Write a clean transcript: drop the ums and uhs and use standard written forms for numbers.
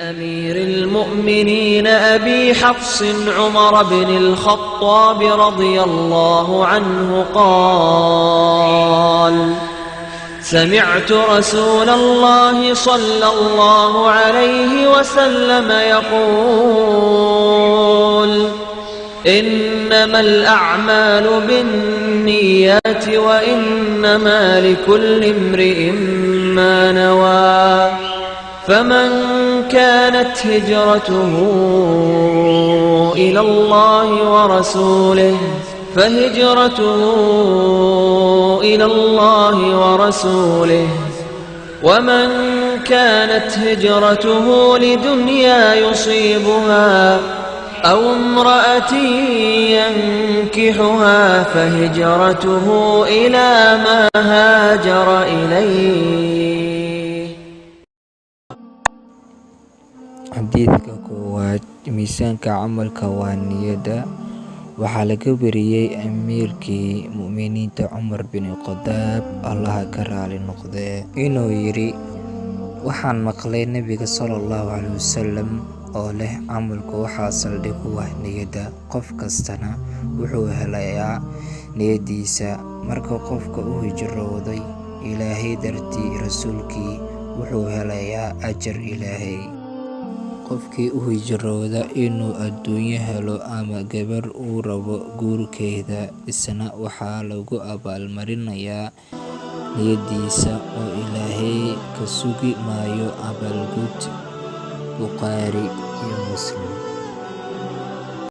أمير المؤمنين أبي حفص عمر بن الخطاب رضي الله عنه قال: سمعت رسول الله صلى الله عليه وسلم يقول: إنما الأعمال بالنيات وإنما لكل امرئ ما نوى، فمن كانت هجرته إلى الله ورسوله فهجرته إلى الله ورسوله، ومن كانت هجرته لدنيا يصيبها أو امرأة ينكحها فهجرته إلى ما هاجر إليه. xadiidka koowaad miisaanka camalka waa niyadda. waxaa laga wariyey amiirkii mu'miniinta Cumar bin Khadaab, allaha ka raali noqdee, inuu yidhi: waxaan maqlay nebiga sallallahu calayhi wasallam oo leh, camalku waxaa saldhig u ah niyadda, qof kastana wuxuu helayaa niyaddiisa. marka qofka u hijrooday ilaahay dartii rasuulkii wuxuu helayaa ajar ilaahay. qofkii u hijrooda inuu adduunyo helo ama gabar uu rabo guurkeeda, isna waxaa lagu abaalmarinayaa niyaddiisa oo ilaahay ka sugi maayo abaalgud. Bukhaari iyo Muslim.